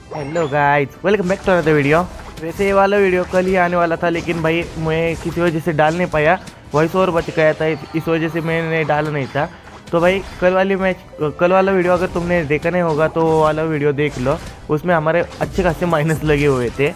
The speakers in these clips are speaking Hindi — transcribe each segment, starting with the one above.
Hello guys, welcome back to another video. वैसे ये वाला वीडियो कल ही आने वाला था, लेकिन भाई मैं किसी वजह से डाल नहीं पाया। वॉइस ओवर बच गया था, इस वजह से मैंने डाला नहीं था। तो भाई कल वाला वीडियो अगर तुमने देखा नहीं होगा तो वो वाला वीडियो देख लो। उसमें हमारे अच्छे खासे माइनस लगे हुए थे।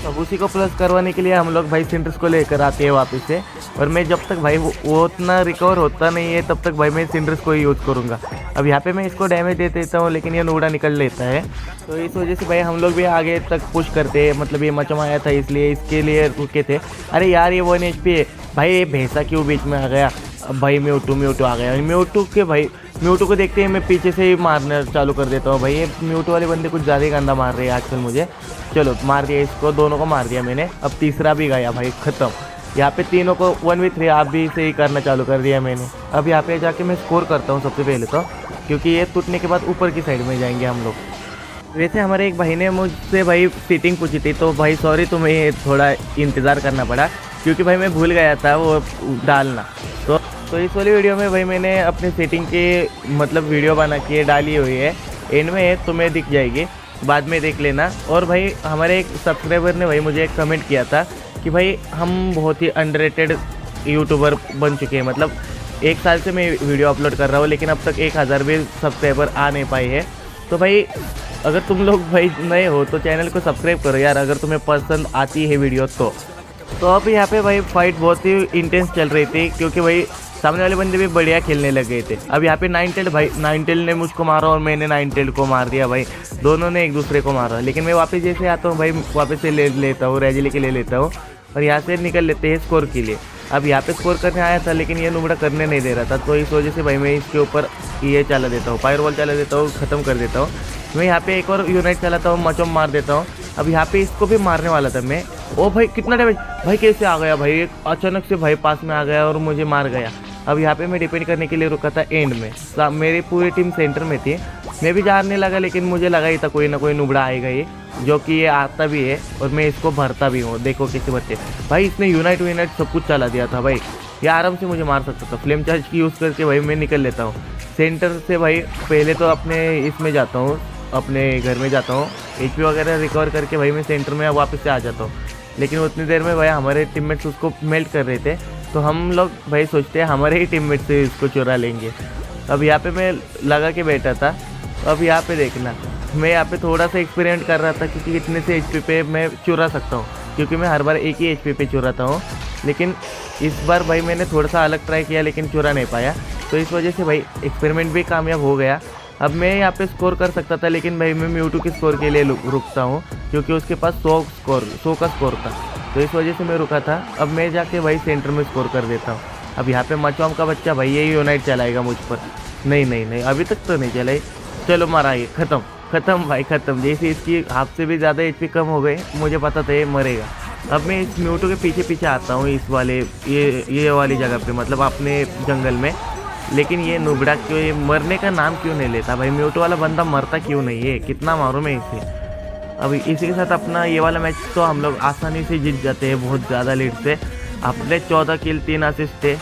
अब उसी को प्लस करवाने के लिए हम लोग भाई सिंड्रेस को लेकर आते हैं वापस से। और मैं जब तक भाई वो उतना रिकवर होता नहीं है तब तक भाई मैं सिंड्रेस को ही यूज़ करूँगा। अब यहाँ पे मैं इसको डैमेज दे देता हूँ, लेकिन ये नूड़ा निकल लेता है। तो इस वजह से भाई हम लोग भी आगे तक पुश करते हैं। मतलब ये मचम आया था इसलिए इसके लिए रुके थे। अरे यार ये 1 HP है भाई, ये भैंसा क्यों बीच में आ गया। अब भाई म्यूटू आ गया। म्यूटू को देखते ही मैं पीछे से ही मारना चालू कर देता हूँ। भाई ये म्यूटू वाले बंदे कुछ ज़्यादा ही गंदा मार रहे हैं आजकल मुझे। चलो मार दिया इसको, दोनों को मार दिया मैंने। अब तीसरा भी गया भाई, ख़त्म। यहाँ पे तीनों को 1v3 आप भी से ही करना चालू कर दिया मैंने। अब यहाँ पे जाके मैं स्कोर करता हूँ सबसे पहले तो, क्योंकि ये टूटने के बाद ऊपर की साइड में जाएंगे हम लोग। वैसे हमारे एक भाई ने मुझसे भाई सीटिंग पूछी थी, तो भाई सॉरी तुम्हें थोड़ा इंतज़ार करना पड़ा, क्योंकि भाई मैं भूल गया था वो डालना। तो इस वाली वीडियो में भाई मैंने अपनी सेटिंग के मतलब वीडियो बना के डाली हुई है। एंड में तुम्हें दिख जाएगी, बाद में देख लेना। और भाई हमारे एक सब्सक्राइबर ने भाई मुझे एक कमेंट किया था कि भाई हम बहुत ही अंडररेटेड यूट्यूबर बन चुके हैं। मतलब 1 साल से मैं वीडियो अपलोड कर रहा हूँ, लेकिन अब तक 1000 भी सब्सक्राइबर आ नहीं पाए हैं। तो भाई अगर तुम लोग भाई नए हो तो चैनल को सब्सक्राइब करो यार, अगर तुम्हें पसंद आती है वीडियो तो अब यहाँ पे भाई फाइट बहुत ही इंटेंस चल रही थी, क्योंकि भाई सामने वाले बंदे भी बढ़िया खेलने लग गए थे। अब यहाँ पे नाइनटेल ने मुझको मारा और मैंने नाइनटेल को मार दिया। भाई दोनों ने एक दूसरे को मारा, लेकिन मैं वापस जैसे आता हूँ भाई वापस से ले लेता हूँ, रेजिली के ले लेता हूँ और यहाँ से निकल लेते हैं स्कोर के लिए। अब यहाँ पे स्कोर करने आया था, लेकिन ये नुबड़ा करने नहीं दे रहा था। तो इस वजह से भाई मैं इसके ऊपर ये चला देता हूँ, फायर वॉल चला देता हूँ, ख़त्म कर देता हूँ। मैं यहाँ पे एक और यूनाइट चलाता हूँ, मचम मार देता हूँ। अब यहाँ पे इसको भी मारने वाला था मैं। ओ भाई कितना डैमेज, भाई कैसे आ गया भाई, एक अचानक से भाई पास में आ गया और मुझे मार गया। अब यहाँ पे मैं डिपेंड करने के लिए रुका था एंड में। मेरी पूरी टीम सेंटर में थी, मैं भी जानने लगा, लेकिन मुझे लगा ही था कोई ना कोई नुबड़ा आएगा ये, जो कि ये आता भी है और मैं इसको भरता भी हूँ। देखो किसी बच्चे भाई इसने यूनाइट सब कुछ चला दिया था भाई, ये आराम से मुझे मार सकता था। फ्लेम चार्ज की यूज़ करके भाई मैं निकल लेता हूँ सेंटर से। भाई पहले तो अपने इसमें जाता हूँ, अपने घर में जाता हूँ, HP वगैरह रिकवर करके भाई मैं सेंटर में वापस से आ जाता हूँ। लेकिन उतनी देर में भाई हमारे टीममेट्स उसको मेल्ट कर रहे थे, तो हम लोग भाई सोचते हैं हमारे ही टीममेट से इसको चुरा लेंगे। अब यहाँ पे मैं लगा के बैठा था। अब यहाँ पे देखना, मैं यहाँ पे थोड़ा सा एक्सपेरिमेंट कर रहा था, क्योंकि इतने से HP पे मैं चुरा सकता हूँ, क्योंकि मैं हर बार एक ही HP पे चुराता हूँ। लेकिन इस बार भाई मैंने थोड़ा सा अलग ट्राई किया, लेकिन चुरा नहीं पाया। तो इस वजह से भाई एक्सपेरिमेंट भी कामयाब हो गया। अब मैं यहाँ पे स्कोर कर सकता था, लेकिन भाई मैं म्यूटू के स्कोर के लिए रुकता हूँ, क्योंकि उसके पास 100 का स्कोर था। तो इस वजह से मैं रुका था। अब मैं जाके भाई सेंटर में स्कोर कर देता हूँ। अब यहाँ पे मचवाम का बच्चा भाई यही यूनाइट चलाएगा मुझ पर। नहीं अभी तक तो नहीं चलाई। चलो मारा, ये ख़त्म भाई ख़त्म। जैसे इसकी हाफ से भी ज़्यादा HP कम हो गए, मुझे पता था ये मरेगा। अब मैं इस म्यूटू के पीछे आता हूँ, इस वाले ये वाली जगह पे, मतलब अपने जंगल में। लेकिन ये नुबड़ा क्यों, ये मरने का नाम क्यों नहीं लेता भाई। म्यूटू वाला बंदा मरता क्यों नहीं है, कितना मारूं मैं इसे। अब इसी के साथ अपना ये वाला मैच तो हम लोग आसानी से जीत जाते हैं, बहुत ज़्यादा लीड से। अपने 14 किल 3 असिस्ट थे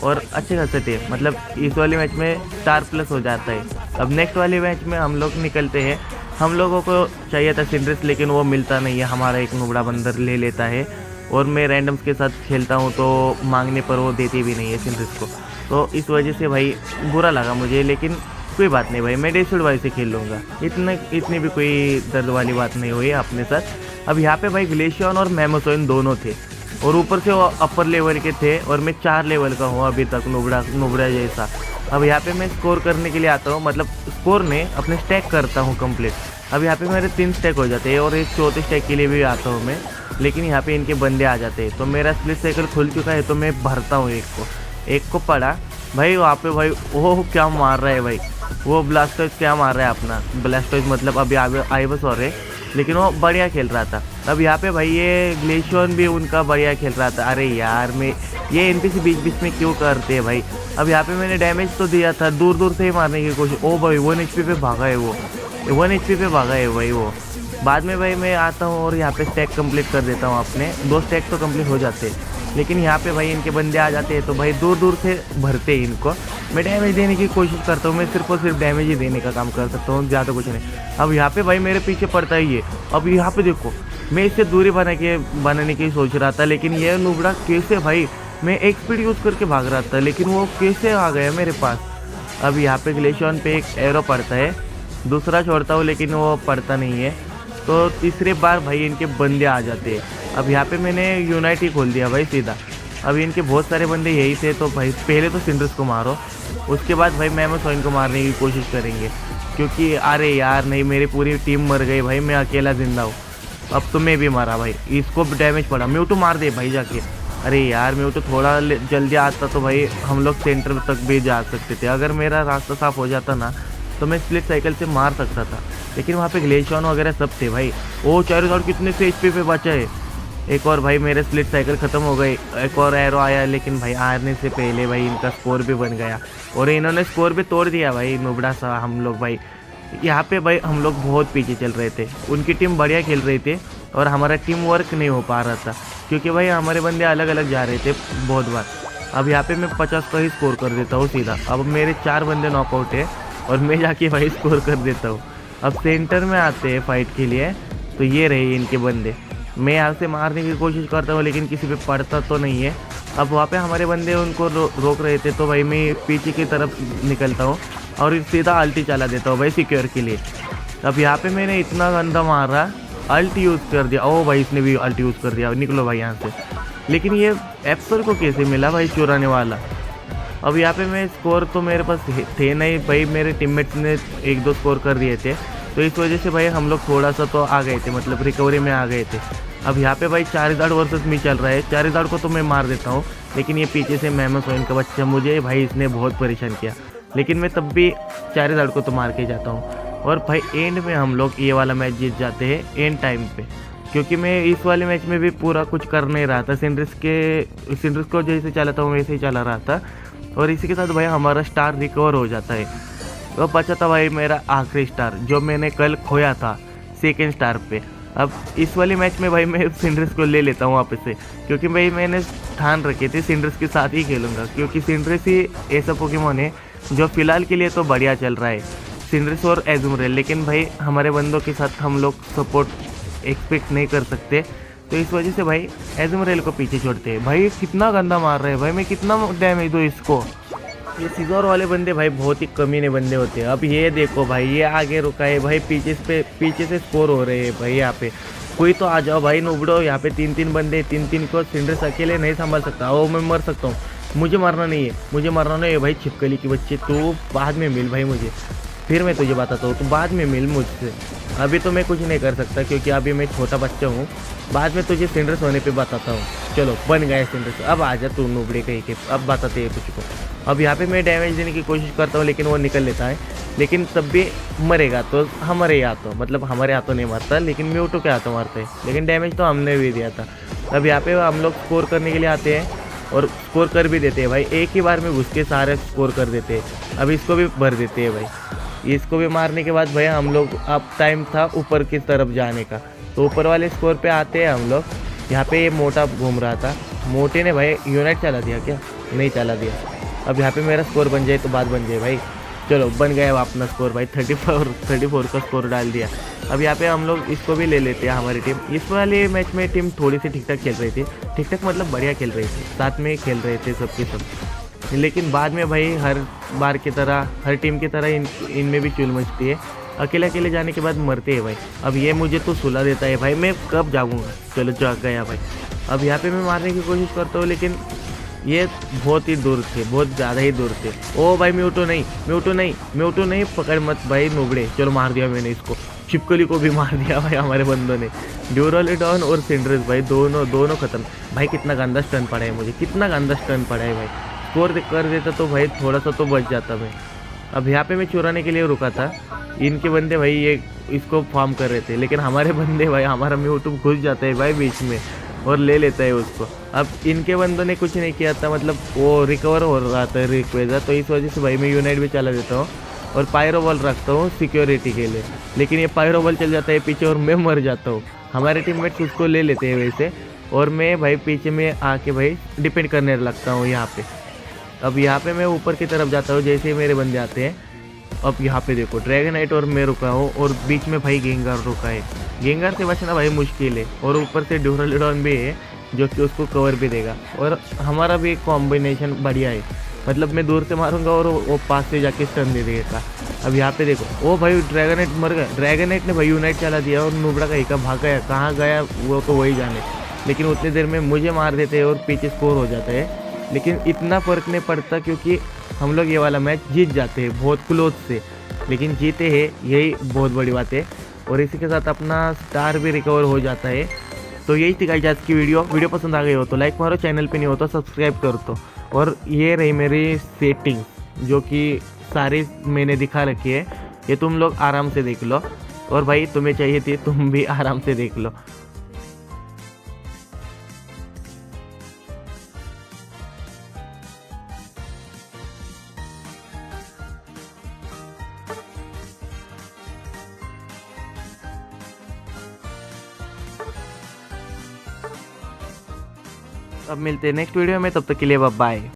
और अच्छे खासे थे। मतलब इस वाले मैच में 4+ हो जाता है। अब नेक्स्ट वाले मैच में हम लोग निकलते हैं। हम लोगों को चाहिए था सिंड्रेस, लेकिन वो मिलता नहीं है, हमारा एक नुबड़ा बंदर ले लेता है। और मैं रैंडम्स के साथ खेलता हूँ, तो मांगने पर वो देती भी नहीं है सिंड्रेस को। तो इस वजह से भाई बुरा लगा मुझे, लेकिन कोई बात नहीं भाई, मैं डेसुड भाई से खेल लूँगा। इतनी भी कोई दर्द वाली बात नहीं हुई अपने साथ। अब यहाँ पे भाई ग्लेशियन और मैमोसोइन दोनों थे, और ऊपर से वो अपर लेवल के थे, और मैं 4 लेवल का हूँ अभी तक, नुबड़ा जैसा। अब यहाँ पे मैं स्कोर करने के लिए आता हूँ, मतलब स्कोर में अपने स्टैक करता हूँ कंप्लीट। अब यहाँ पे मेरे 3 स्टैक हो जाते हैं, और एक चौथे स्टैक के लिए भी आता हूँ मैं, लेकिन यहाँ पे इनके बंदे आ जाते हैं। तो मेरा स्प्लिट साइकिल खुल चुका है, तो मैं भरता हूँ एक को पड़ा भाई। वहाँ पे भाई ओह क्या मार रहा है भाई, वो ब्लास्टोइज क्या मार रहा है अपना। ब्लास्टोइज मतलब अभी आई बस और है, लेकिन वो बढ़िया खेल रहा था। अब यहाँ पे भाई ये ग्लेशियन भी उनका बढ़िया खेल रहा था। अरे यार मैं ये NPC बीच में क्यों करते हैं भाई। अब यहाँ पे मैंने डैमेज तो दिया था, दूर से ही मारने की कोशिश। ओ भाई 1 HP पे भागा है वो, 1 HP पे भागा है भाई वो। बाद में भाई मैं आता हूँ और यहाँ पे स्टैक कंप्लीट कर देता हूँ अपने। 2 स्टैक तो कंप्लीट हो जाते हैं, लेकिन यहाँ पे भाई इनके बंदे आ जाते हैं, तो भाई दूर से भरते हैं इनको। मैं डैमेज देने की कोशिश करता हूँ, मैं सिर्फ और सिर्फ डैमेज ही देने का काम कर सकता हूँ, ज़्यादा कुछ नहीं। अब यहाँ पे भाई मेरे पीछे पड़ता ही है। अब यहाँ पे देखो, मैं इससे दूरी बनाने की सोच रहा था, लेकिन ये नुबड़ा कैसे भाई, मैं एक स्पीड यूज़ करके भाग रहा था, लेकिन वो कैसे आ गया मेरे पास। अब यहाँ पे ग्लेशियन पे एक एरो पड़ता है, दूसरा छोड़ता हूँ लेकिन वो पड़ता नहीं है। तो तीसरे बार भाई इनके बंदे आ जाते हैं। अब यहाँ पे मैंने यूनाइट ही खोल दिया भाई सीधा। अब इनके बहुत सारे बंदे यही थे, तो भाई पहले तो सिंड्रेस को मारो, उसके बाद भाई मैमोसॉइन को मारने की कोशिश करेंगे, क्योंकि अरे यार नहीं, मेरी पूरी टीम मर गई भाई, मैं अकेला जिंदा हूँ। अब तो मैं भी मारा भाई, इसको डैमेज पड़ा। म्यूटू मार दे भाई जाके। अरे यार म्यूटू थोड़ा जल्दी आता तो भाई हम लोग सेंटर तक भी जा सकते थे। अगर मेरा रास्ता साफ हो जाता ना तो मैं स्प्लिट साइकिल से मार सकता था, लेकिन वहाँ पे ग्लेशियन वगैरह सब थे भाई। ओ चारों कितने से HP पे बचा है। एक और भाई मेरे स्प्लिट साइकिल ख़त्म हो गई, एक और एरो आया, लेकिन भाई आने से पहले भाई इनका स्कोर भी बन गया और इन्होंने स्कोर भी तोड़ दिया भाई। नुबड़ा सा हम लोग भाई यहाँ पे भाई हम लोग बहुत पीछे चल रहे थे। उनकी टीम बढ़िया खेल रही थी और हमारा टीम वर्क नहीं हो पा रहा था, क्योंकि भाई हमारे बंदे अलग अलग जा रहे थे बहुत बार। अब यहाँ पे मैं 50 का ही स्कोर कर देता हूँ सीधा। अब मेरे 4 बंदे नॉकआउट है और मैं जाके भाई स्कोर कर देता हूँ। अब सेंटर में आते हैं फाइट के लिए, तो ये रहे इनके बंदे। मैं यहाँ से मारने की कोशिश करता हूँ लेकिन किसी पे पड़ता तो नहीं है। अब वहाँ पे हमारे बंदे उनको रोक रहे थे, तो भाई मैं पीछे की तरफ निकलता हूँ और सीधा अल्टी चला देता हूँ भाई सिक्योर के लिए। अब यहाँ पे मैंने इतना गंदा मारा, अल्ट यूज़ कर दिया। ओ भाई इसने भी अल्ट यूज़ कर दिया, निकलो भाई यहाँ से। लेकिन ये एप्पल को कैसे मिला भाई चुराने वाला। अब यहाँ पे मैं स्कोर तो मेरे पास थे नहीं भाई, मेरे टीममेट्स ने 1-2 स्कोर कर दिए थे, तो इस वजह से भाई हम लोग थोड़ा सा तो आ गए थे, मतलब रिकवरी में आ गए थे। अब यहाँ पे भाई चारिदाड़ वर्सेस मी चल रहा है। चारिदाड़ को तो मैं मार देता हूँ, लेकिन ये पीछे से मैमोसॉइन का बच्चा मुझे भाई इसने बहुत परेशान किया, लेकिन मैं तब भी चारिदाड़ को तो मार के जाता हूँ। और भाई एंड में हम लोग ये वाला मैच जीत जाते हैं एंड टाइम पे, क्योंकि मैं इस वाले मैच में भी पूरा कुछ कर नहीं रहा था। सिंड्रेस को जैसे चलाता हूँ वैसे ही चला रहा था, और इसी के साथ भाई हमारा स्टार रिकवर हो जाता है। तो बचा था भाई मेरा आखिरी स्टार, जो मैंने कल खोया था सेकेंड स्टार पे। अब इस वाले मैच में भाई मैं सिंड्रेस को ले लेता हूँ वापस से, क्योंकि भाई मैंने ठान रखे थे सिंड्रेस के साथ ही खेलूँगा, क्योंकि सिंड्रेस ही ऐसा पोकेमॉन है जो फ़िलहाल के लिए तो बढ़िया चल रहा है, सिंड्रेस और एजुमरेल। लेकिन भाई हमारे बंदों के साथ हम लोग सपोर्ट एक्सपेक्ट नहीं कर सकते, तो इस वजह से भाई एजुमरेल को पीछे छोड़ते हैं। भाई कितना गंदा मार रहे हैं भाई, मैं कितना डैमेज दूँ इसको। ये सीजोर वाले बंदे भाई बहुत ही कमीने बंदे होते हैं। अब ये देखो भाई, ये आगे रुका है भाई, पीछे से स्कोर हो रहे हैं भाई। यहाँ पे कोई तो आ जाओ भाई नुबड़ो, यहाँ पे 3-3 बंदे, 3-3 को सिंड्रेस अकेले नहीं संभाल सकता। ओ मैं मर सकता हूँ, मुझे मरना नहीं है, मुझे मरना नहीं है भाई। छिपकली की बच्चे तू बाद में मिल भाई मुझे, फिर मैं तुझे बताता हूँ, तो बाद में मिल मुझसे। अभी तो मैं कुछ नहीं कर सकता, क्योंकि अभी मैं छोटा बच्चा हूँ। बाद में तुझे सिंड्रेस होने पे बताता हूँ। चलो बन गया सिंड्रेस, अब आ जा तू नुबड़े कहीं के, अब बताते हैं कुछ को। अब यहाँ पे मैं डैमेज देने की कोशिश करता हूँ, लेकिन वो निकल लेता है, लेकिन तब भी मरेगा तो हमारे हाथों, मतलब हमारे हाथों नहीं मरता, लेकिन म्यूटो के हाथों मारते हैं। लेकिन डैमेज तो हमने भी दिया था। अब यहाँ पे हम लोग स्कोर करने के लिए आते हैं और स्कोर कर भी देते हैं भाई, एक ही बार में घुस के सारे स्कोर कर देते हैं। अब इसको भी भर देते हैं भाई। इसको भी मारने के बाद भाई हम लोग, अब टाइम था ऊपर की तरफ जाने का, तो ऊपर वाले स्कोर पे आते हैं हम लोग। यहाँ पे ये मोटा घूम रहा था, मोटे ने भाई यूनाइट चला दिया क्या, नहीं चला दिया। अब यहाँ पे मेरा स्कोर बन जाए तो बात बन जाए भाई। चलो बन गया अपना स्कोर भाई, 34 का स्कोर डाल दिया। अब यहाँ पे हम लोग इसको भी ले लेते हैं हमारी टीम। इस वाले मैच में टीम थोड़ी सी ठीक ठाक खेल रही थी, ठीक ठाक मतलब बढ़िया खेल रही थी, साथ में खेल रहे थे सबके सब। लेकिन बाद में भाई हर बार की तरह, हर टीम की तरह इनमें भी चुल मचती है, अकेले जाने के बाद मरते हैं भाई। अब ये मुझे तो सुला देता है भाई, मैं कब जागूंगा। चलो जाग गया भाई। अब यहाँ पे मैं मारने की कोशिश करता हूँ, लेकिन ये बहुत ही दूर थे, बहुत ज़्यादा ही दूर थे। ओ भाई म्यूटो नहीं, पकड़ मत भाई नुबड़े। चलो मार दिया मैंने इसको, छिपकली को भी मार दिया भाई हमारे बंदों ने। ड्यूरोलिडॉन और सिंड्रेस भाई दोनों खत्म। भाई कितना गंदा स्टन पड़ा है मुझे, कितना गंदा स्टन पड़ा है भाई। स्कोर कर देता तो भाई थोड़ा सा तो बच जाता भाई। अब यहाँ पे मैं चुराने के लिए रुका था, इनके बंदे भाई ये इसको फार्म कर रहे थे, लेकिन हमारे बंदे भाई, हमारा म्यूटो घुस जाता है भाई बीच में और ले लेता है उसको। अब इनके बंदों ने कुछ नहीं किया था, मतलब वो रिकवर हो रहा था रिक्वेजा, तो इस वजह से भाई मैं यूनाइट भी चला देता हूँ और पायरो बॉल रखता हूँ सिक्योरिटी के लिए। लेकिन ये पायरो बॉल चल जाता है पीछे और मैं मर जाता हूँ। हमारे टीममेट्स उसको ले लेते हैं वैसे, और मैं भाई पीछे में आके भाई डिपेंड करने लगता हूँ यहाँ पे। अब यहाँ पे मैं ऊपर की तरफ जाता हूँ, जैसे ही मेरे बंदे आते हैं। अब यहाँ पे देखो ड्रैगनाइट और मैं रुका हूँ और बीच में भाई गेंगार रुका है। गेंगार से बचना भाई मुश्किल है और ऊपर से ड्यूरालिडॉन भी है जो कि उसको कवर भी देगा और हमारा भी एक कॉम्बिनेशन बढ़िया है। मतलब मैं दूर से मारूंगा और वो पास से जाके स्टन दे देगा। अब यहाँ पे देखो ओ भाई ड्रैगनाइट मर गया। ड्रैगनाइट ने भाई यूनाइट चला दिया और नुबड़ा का एका भाग गया, कहाँ गया वो तो वही जाने। लेकिन उतनी देर में मुझे मार देते हैं और पीछे स्कोर हो जाता है। लेकिन इतना फ़र्क नहीं पड़ता क्योंकि हम लोग ये वाला मैच जीत जाते हैं बहुत क्लोज से, लेकिन जीते हैं यही बहुत बड़ी बात है। और इसी के साथ अपना स्टार भी रिकवर हो जाता है। तो यही थी गाइस आज की वीडियो पसंद आ गई हो तो लाइक मारो, चैनल पे नहीं हो तो सब्सक्राइब कर दो। और ये रही मेरी सेटिंग जो कि सारी मैंने दिखा रखी है, ये तुम लोग आराम से देख लो। और भाई तुम्हें चाहिए थी तुम भी आराम से देख लो। अब मिलते हैं नेक्स्ट वीडियो में, तब तक के लिए बाय।